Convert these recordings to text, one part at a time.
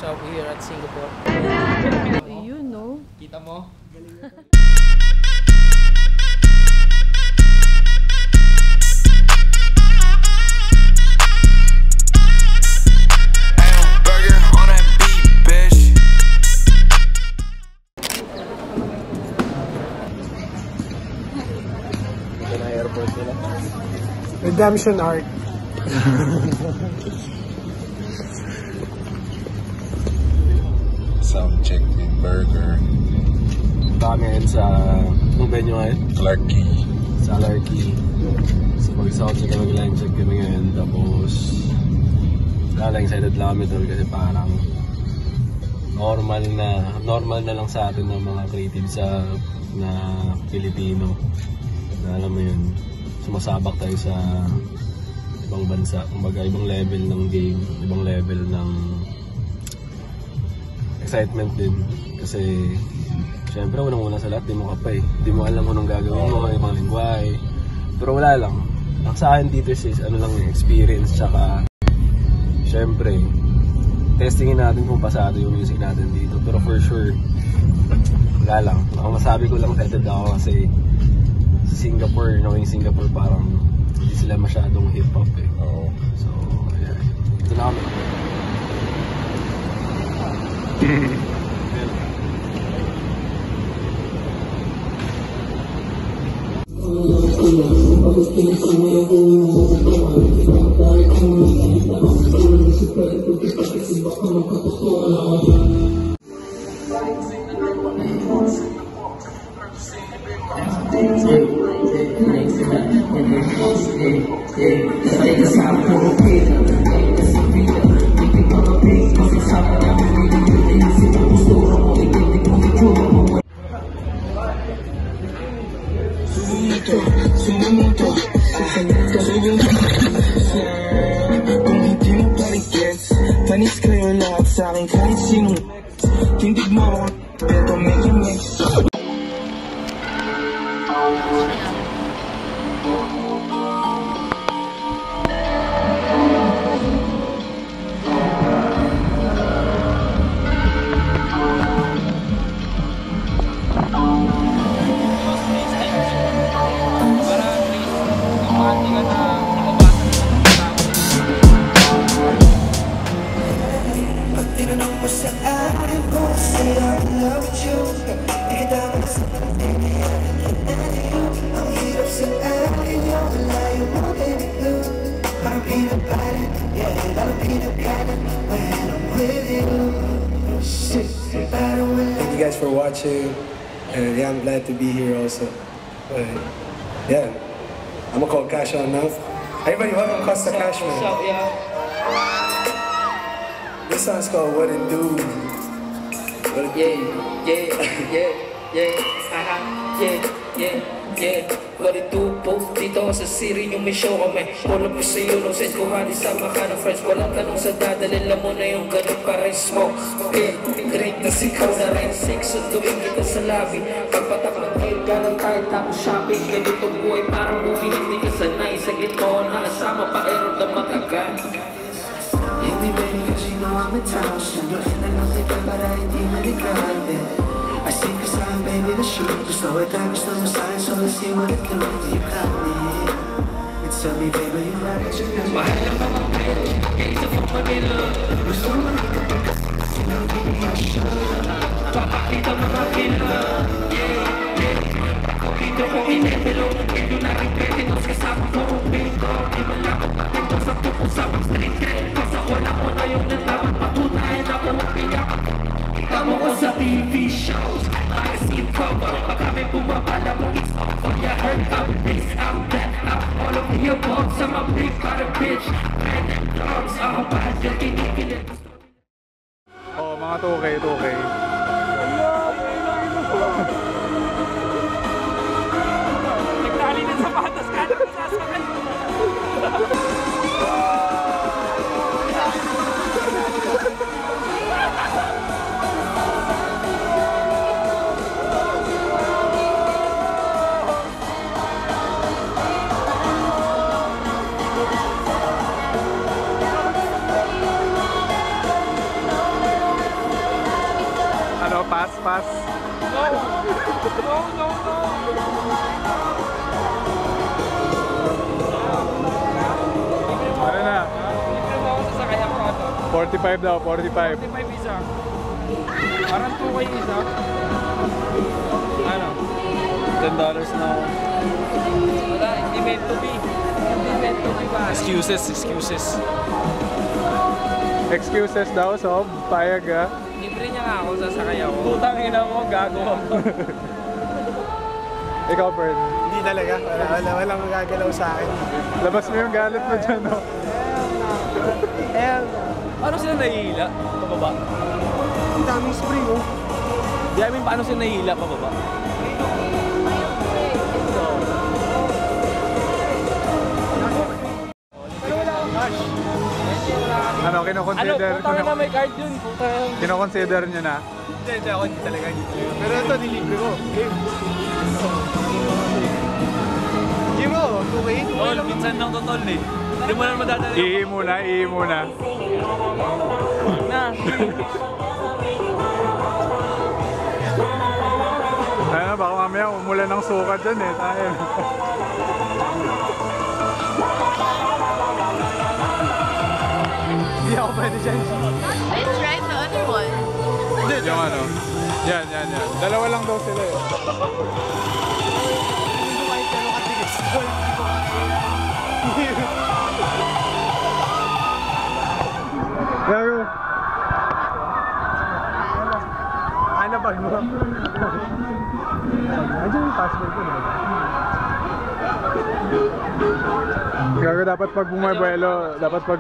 shop here at Singapore. You know. Kita mo? Redemption arc. Sound check with burger. Kami ngayon sa venue ngayon? Clark Quay. Sa Clark Quay. So pag-sound check kami, line check kami ngayon. Tapos excited lang kami doon kasi parang normal na lang sa atin ng mga creatives na Pilipino. Na alam mo yun, sumasabak tayo sa ibang bansa, kumbaga ibang level ng game, ibang level ng excitement din. Kasi syempre unang-una sa lahat, di mo kapay, di mo alam kung anong gagawin mo, ibang lingwahe, pero wala lang. Ang sa akin dito is ano lang yung experience, tsaka syempre testingin natin kung pasado yung music natin dito, pero for sure wala lang. Ang masabi ko lang, excited ako kasi Singapore, knowing Singapore, parang hindi sila masyadong hip-hop eh. Oo. So, yeah. Ito na kami. Kung hindi mo paligits, panis kayo lahat sa akin kahit sinong tindig mo ako, pero make you mix. Thank you guys for watching, and yeah, I'm glad to be here also. But yeah, I'm gonna call Cash on now. Everybody welcome Costa Cashman. This song's called What It Do. What it do po? Dito sa Siri yung may show kami. Wala po sa'yo nung send ko hali sama ka ng friends. Walang tanong sa dadalhin lang mo na yung ganun pares mo. Drink na sikaw na rin. Sex sunduin kita sa lobby. Pagpatak ng hair ka ng kahit tapos shopping. Ganito buhay parang movie. Hindi ka sanay sa gito. Nakasama pa erod na matagal. Hit me baby cause you know I'm a town. Sunduin na lang kita para hindi maligante. I see the sign, baby, the shoot. Just know it down, just know the sign, so let's see what it do. You got me. It's tell me, baby, you like it, you got me. Mahal na mga pera, kaysa pang Manila. Gusto mo makita ka, sinabi niya siya. Papakita mga kila. Dito ko inebelo, hindi na rin pwede nos kasama ko kung bingo. Di malakot natin kung sa tukusapang street cred. Kasi wala ko na yung nalaman, patunayan ako mapiyak. Tama ko sa TV shows, magazine cover. Pag kami bumabala mo, it's all for your hurt. I'm this, I'm that, I'm all of the above. Sa mga big para bitch, men and dogs. Ako pa, dyan kinikilit. Oh, mga 2K. Nagtali na sa patas ka, sasakay. pass, pass. No! No, no, no! Ano na? Libre mo ako sa sakayang ko. 45 daw, 45. 45 isa. Parang 2K isa. Ano? $10 na. Wala, hindi meant to be. Hindi meant to be ba? Excuses, excuses. Excuses daw, Sob. Payag ah. Libre niya nga ako, sasakay ako. Putang ina mo, gago ako. Ikaw, Fern. Hindi talaga. Walang magagalaw sa akin. Labas mo yung galit mo dyan, no? Paano sila nahihila? Pababa? Ang daming spring, oh. Di I mean, paano sila nahihila? Pababa? Ano, kinoconsider? Ano, putang na may card yun. Putang. Kinoconsider nyo na? Hindi ako, hindi talaga. Pero ito, nilibre ko. Game. Game mo, 2K? Tol, minsan lang to tol eh. Hindi mo na madadala. Ihi muna, ihi muna. Na. Ano, baka mamaya umulan ng suka dyan eh. Tayo. Hindi ako pwede dyan. Let's try the other one. Yung ano. Yan. Dalawa lang daw sila eh. Gago. Ano ba mo? Andiyan yung password ko. Gago, dapat pag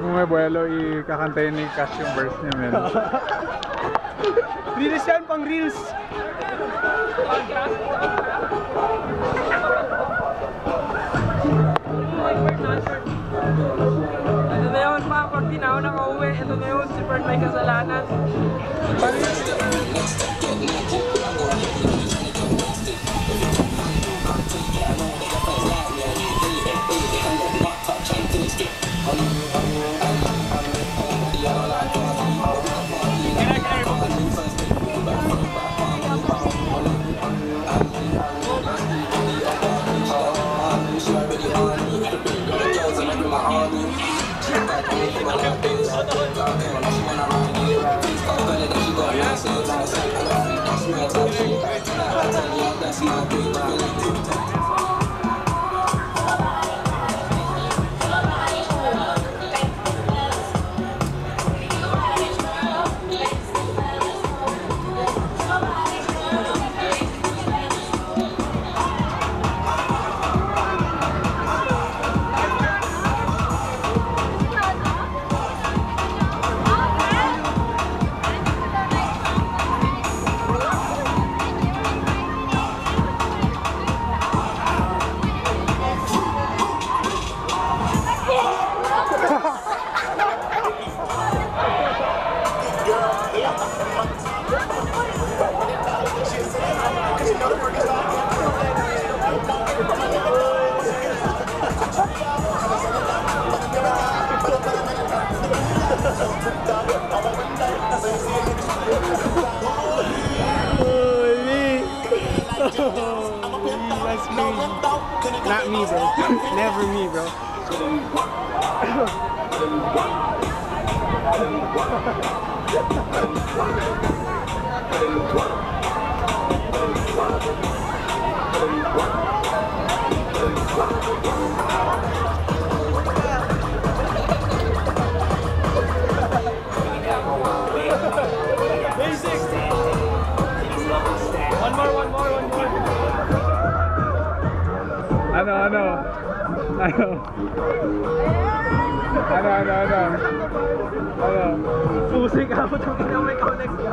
bumabuelo, ikakantayin ni Cash yung verse niya, men. Reels yan, pang reels. Ito na yun, pa. Pag di na ako nakauwi, ito na yun. Si Fern may kasalanan. Not me, bro. Never me, bro. Pusing ka mo itong ina may connect ka.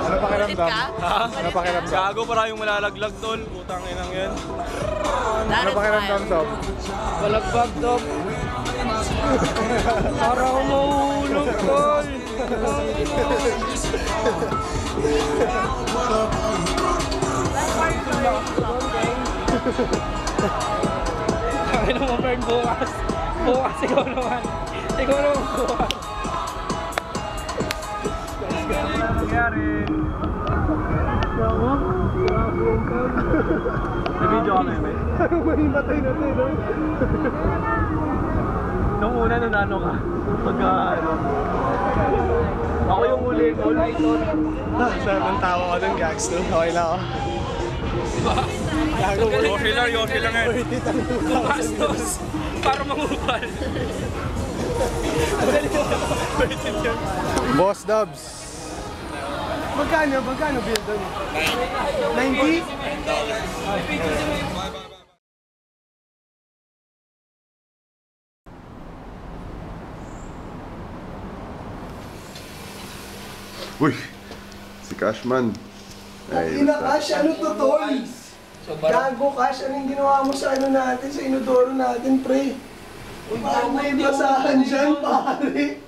Ano pakiramdam? Ha? Ano pakiramdam? Gago, parang yung malalaglag tol. Putang inang yan. Ano pakiramdam, Sob? Balagbag, Dog. Para ako mahulog, tol. Tayo naman Fern bukas. Bukas ikaw naman. Ikaw naman bukas. Ano nangyari? Nag-video ka na yun, mate? Ano ba yung matay natin, no? Nung una, nanano ka? Pagka, ano? Ako yung huli. Sarap ng tawa ko dun, gags, no? Okay lang ako. Okay lang yan. Bastos. Para mangupal. Boss Dubs. Magkano bill doon? 90? Uy! Si Cashman. Ay, Cash, ano to, tol? Gago, Cash, anong ginawa mo sa ano natin, sa inodoro natin, pre? Parang may basahan dyan, pare.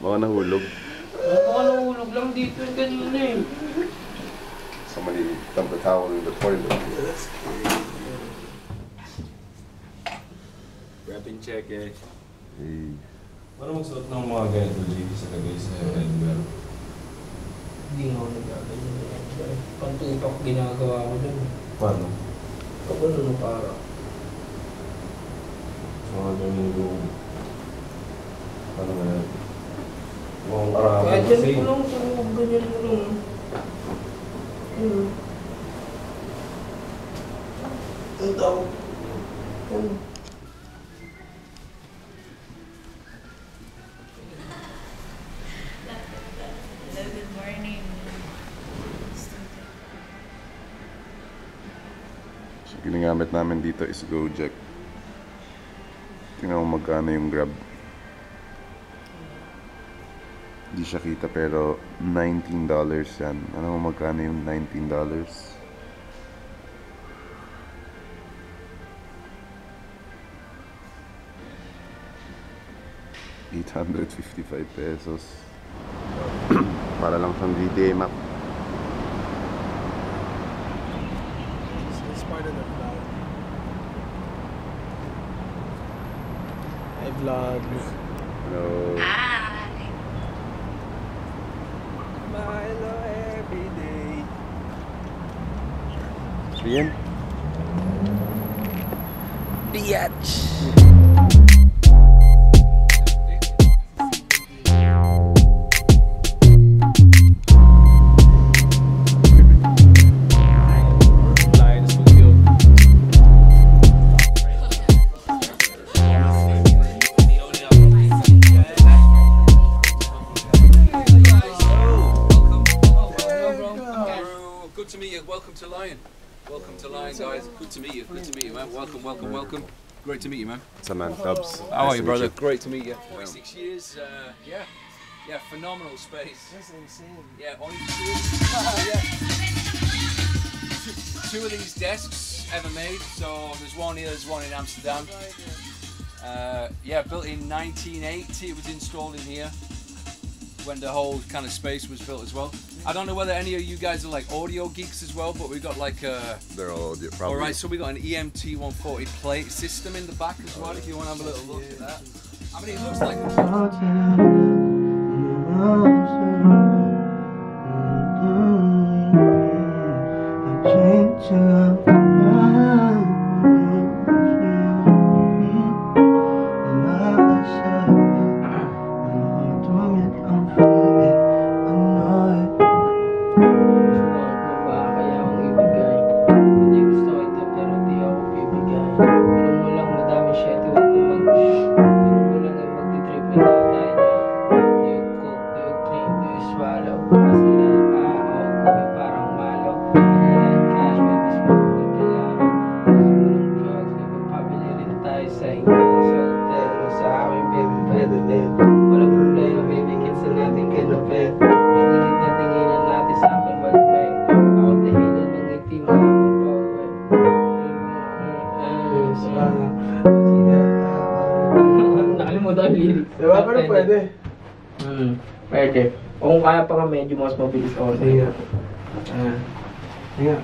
baka nahulog. Baka nahulog lang dito yung kanina eh. Somebody dumped a towel in the toilet. Grab and check eh. Hey. Paano magsuot ng mga ganito, JV, sa tagay sa headwear? Hindi nga ako nagkaganyan. Pantupak ginagawa ko dun. Paano? Kapag ano para? Mga ganyan yung... Paano nga yan? Mukhang karama Kahit kasi. yan ko lang, ganyan mo lang. Ang tao. Good morning. So, ginagamit namin dito is Gojek. Tingnan mo magkano yung Grab. Hindi siya kita pero $19 yan. Ano mo magkano yung $19? ₱855. Para lang siyang GTA map. It's part of the vlog. I vlog. Hello. Milo every day. Rian? Biatch! Good to meet you. Welcome to Lion. Welcome to Lion, guys. Good to meet you. Good to meet you, man. Welcome. Great to meet you, man. It's a man, Tubbs. How are you, Nice to meet brother? you. Great to meet you. 6 years. Yeah, phenomenal space. That's insane. Yeah, only two of these desks ever made. So there's one here, there's one in Amsterdam. Yeah, built in 1980. It was installed in here when the whole kind of space was built as well. I don't know whether any of you guys are like audio geeks as well, but we've got like a... They're all probably. Alright, so we got an EMT 140 plate system in the back as well, if you want to have a little look at that. I mean, it looks like... Diba? Pero pwede. Pwede. Kung kaya pa nga medyo mas mabilis ako. Sige. Sige.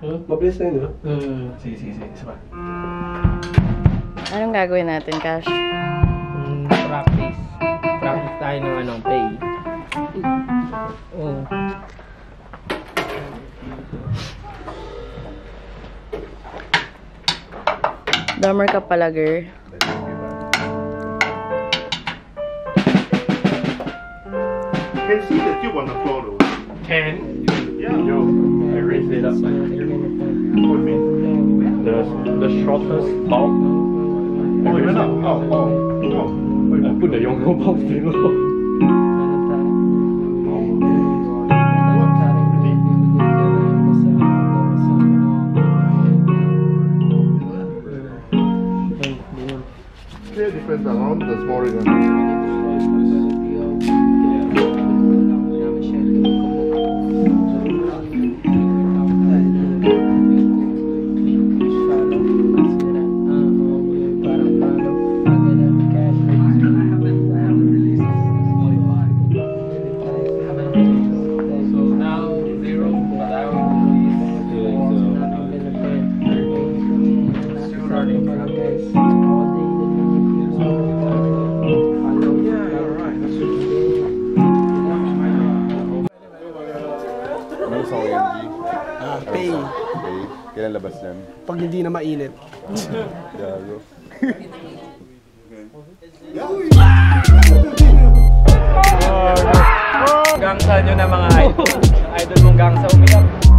Mabilis na yun, no? Sige. Isa pa. Anong gagawin natin, Cash? Practice. Practice tayo ng ano, pay. Oh. Drummer ka pala, girl. You can see the tube on the floor though. Can? Yeah. Yo, I raised it up. What do you mean? The shortest bolt. Oh, it went up. Oh. I put the younger bolt below. Clear difference around the small ring. Pay. Kailan labas yan? Pag hindi na mainit. Gago. Gangsa nyo na mga idol. Idol mong gangsa umiyak.